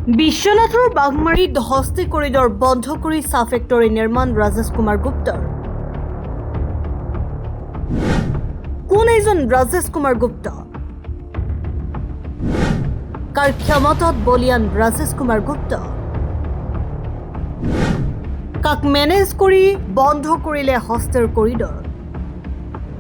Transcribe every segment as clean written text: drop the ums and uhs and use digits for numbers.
বিশ্বনাথৰ বাঘমাৰীত হস্তি কৰিডৰ বন্ধ কৰি চাহ ফেক্টৰী নিৰ্মাণ ৰাজেশ কুমাৰ গুপ্তাৰ। কোন এইজন ৰাজেশ কুমাৰ গুপ্তা? কাৰ ক্ষমতাত বলিয়ান ৰাজেশ কুমাৰ গুপ্তা? কাক মেনেজ কৰি বন্ধ কৰিলে হস্তিৰ কৰিডৰ?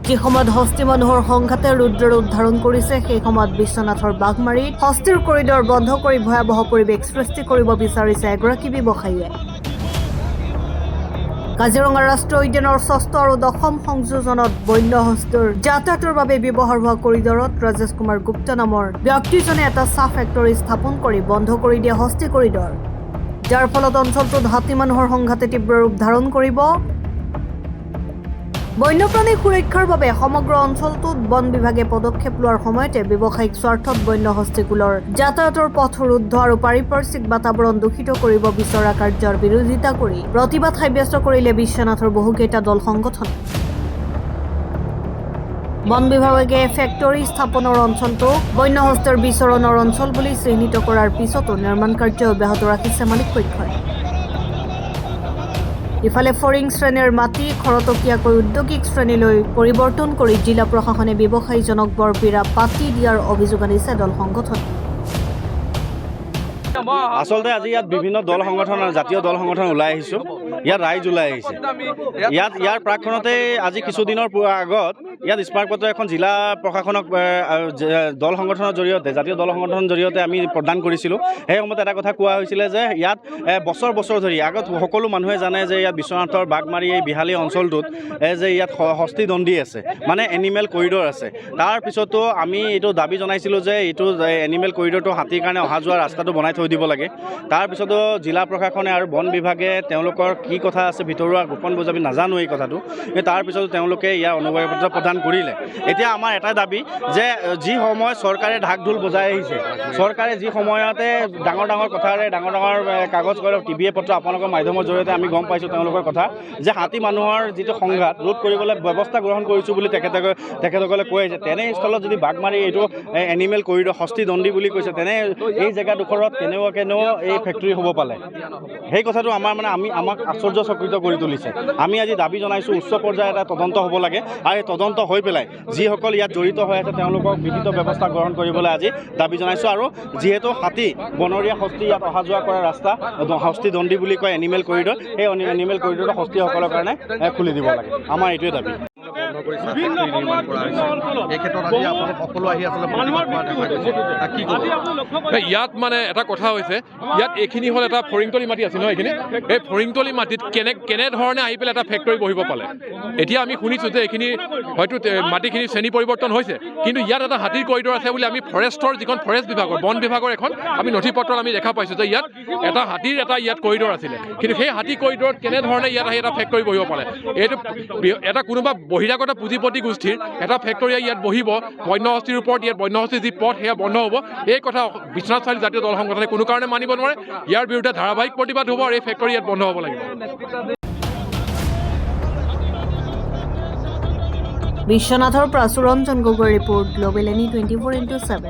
যে সময়ত হস্তি মানুহৰ সংঘাতে ৰুদ্ৰৰূপ ধাৰণ কৰিছে সেই সময়ত বিশ্বনাথৰ বাঘমাৰীত হস্তিৰ কৰিডৰ বন্ধ কৰি ভয়াৱহ পৰিৱেশ সৃষ্টি কৰিব বিচাৰিছে এগৰাকী ব্যৱসায়ীয়ে। কাজিৰঙা ৰাষ্ট্ৰীয় উদ্যানৰ ৬ষ্ঠ আৰু ১০ম সংযোজনত বন্য হস্তিৰ যাতায়াতৰ বাবে ব্যৱহাৰ হোৱা কৰিডৰত ৰাজেশ কুমাৰ গুপ্তা নামৰ ব্যক্তিজনে এটা চাহ ফেক্টৰী স্থাপন কৰি বন্ধ কৰি দিয়ে হস্তি কৰিডৰ, যাৰ ফলত অঞ্চলটোত হাতী মানুহৰ সংঘাতে তীব্ৰ ৰূপ ধাৰণ কৰিব। বন্যপ্ৰাণী সুৰক্ষাৰ বাবে সমগ্ৰ অঞ্চলটোত বন বিভাগে পদক্ষেপ লোৱাৰ সময়তে ব্যৱসায়িক স্বাৰ্থত বন্য হস্তিকুলৰ যাতায়াতৰ পথ ৰুদ্ধ আৰু পাৰিপাৰ্শ্বিক বাতাবৰণ দূষিত কৰিব বিচৰা কাৰ্যৰ বিৰোধিতা কৰি প্ৰতিবাদ সাব্যস্ত কৰিলে বিশ্বনাথৰ বহুকেইটা দল সংগঠন। বন বিভাগে ফেক্টৰী স্থাপনৰ অঞ্চলটো বন্য হস্তিৰ বিচৰণৰ অঞ্চল বুলি চিহ্নিত কৰাৰ পিছতো নিৰ্মাণ কাৰ্য অব্যাহত ৰাখিছে মালিক পক্ষই। ইফালে ফৰিং শ্ৰেণীৰ মাটি খৰতকীয়াকৈ ঔদ্যোগিক শ্ৰেণীলৈ পৰিৱৰ্তন কৰি জিলা প্ৰশাসনে ব্যৱসায়ীজনক বৰপীৰা পাতি দিয়াৰ অভিযোগ আনিছে দল সংগঠনে। আচলতে আজি ইয়াত বিভিন্ন দল সংগঠন আৰু জাতীয় দল সংগঠন ওলাই আহিছোঁ, ইয়াত ৰাইজ ওলাই আহিছে। ইয়াৰ প্ৰাকখনতে আজি কিছুদিনৰ আগত ইয়াত স্মাৰকপত্ৰ এখন জিলা প্ৰশাসনক দল সংগঠনৰ জৰিয়তে জাতীয় দল সংগঠনৰ জৰিয়তে আমি প্ৰদান কৰিছিলোঁ। সেই সময়ত এটা কথা কোৱা হৈছিলে যে ইয়াত বছৰ বছৰ ধৰি আগত সকলো মানুহে জানে যে ইয়াত বিশ্বনাথৰ বাঘমাৰী এই বিহালী অঞ্চলটোত যে ইয়াত হস্তি দণ্ডি আছে, মানে এনিমেল কৰিডৰ আছে। তাৰপিছতো আমি এইটো দাবী জনাইছিলোঁ যে এইটো এনিমেল কৰিডৰটো হাতীৰ কাৰণে অহা যোৱা ৰাস্তাটো বনাই থৈ দিব লাগে। তাৰপিছতো জিলা প্ৰশাসনে আৰু বন বিভাগে তেওঁলোকৰ কি কথা আছে ভিতৰুৱা গোপন বুজাবি নাজানো এই কথাটো, তাৰপিছতো তেওঁলোকে ইয়াৰ অনুজ্ঞা পত্ৰ প্ৰদান কৰিলে। এতিয়া আমাৰ এটাই দাবী যে যি সময় চৰকাৰে ঢাক ঢোল বজাই আহিছে, চৰকাৰে যি সময়তে ডাঙৰ ডাঙৰ কথাৰে ডাঙৰ ডাঙৰ কাগজ টিভিয়ে পত্ৰ আপোনালোকৰ মাধ্যমৰ জৰিয়তে আমি গম পাইছোঁ তেওঁলোকৰ কথা যে হাতী মানুহৰ যিটো সংঘাত ৰোধ কৰিবলৈ ব্যৱস্থা গ্ৰহণ কৰিছোঁ বুলি তেখেতসকলে কৈ আছে। তেনে স্থলত যদি বাঘমাৰী এইটো এনিমেল কৰিডৰ হস্তি দণ্ডি বুলি কৈছে, তেনে এই জেগাডোখৰত কেনেও এই ফেক্টৰী হ'ব পালে, সেই কথাটো আমাক আশ্চৰ্যচকিত কৰি তুলিছে। আমি আজি দাবী জনাইছোঁ উচ্চ পৰ্যায়ৰ এটা তদন্ত হ'ব লাগে আৰু এই তদন্ত হৈ পেলাই যিসকল ইয়াত জড়িত হৈ আছে তেওঁলোকক বিহিত ব্যৱস্থা গ্ৰহণ কৰিবলৈ আজি দাবী জনাইছোঁ। আৰু যিহেতু হাতী বনৰীয়া হস্তি ইয়াত অহা যোৱা কৰা ৰাস্তা হস্তি দণ্ডি বুলি কয় এনিমেল কৰিডৰ, সেই এনিমেল কৰিডৰটো হস্তিসকলৰ কাৰণে খুলি দিব লাগে, আমাৰ এইটোৱে দাবী। ইয়াত মানে এটা কথা হৈছে, ইয়াত এইখিনি হ'ল এটা ফৰিংতলী মাটি আছিল ন, এইখিনি এই ফৰিংতলী মাটিত কেনেধৰণে আহি পেলাই এটা ফেক্টৰী বহিব পালে। এতিয়া আমি শুনিছোঁ যে এইখিনি হয়তো মাটিখিনি শ্ৰেণী পৰিৱৰ্তন হৈছে, কিন্তু ইয়াত এটা হাতীৰ কৰিডৰ আছে বুলি আমি ফৰেষ্টৰ যিখন ফৰেষ্ট বিভাগৰ বন বিভাগৰ এখন আমি নথি পত্ৰত আমি দেখা পাইছোঁ যে ইয়াত এটা হাতীৰ ইয়াত কৰিডৰ আছিলে, কিন্তু সেই হাতী কৰিডৰত কেনেধৰণে ইয়াত আহি এটা ফেক্টৰী বহিব পালে। এইটো এটা কোনোবা বহিৰাগত পুঁজিপতি গোষ্ঠীৰ এটা ফেক্টৰী ইয়াত বহিব, বন্য হস্তিৰ ওপৰত ইয়াত বন্য হস্তিৰ যি পথ সেয়া বন্ধ হ'ব। এই কথা বিশ্বনাথ চাৰিআলি জাতীয় দল সংগঠনে কোনো কাৰণে মানিব নোৱাৰে। ইয়াৰ বিৰুদ্ধে ধাৰাবাহিক প্ৰতিবাদ হ'ব আৰু এই ফেক্টৰী ইয়াত বন্ধ হ'ব লাগিব। বিশ্বনাথৰ পৰা Suranjan Gogoi report, global any 24x7।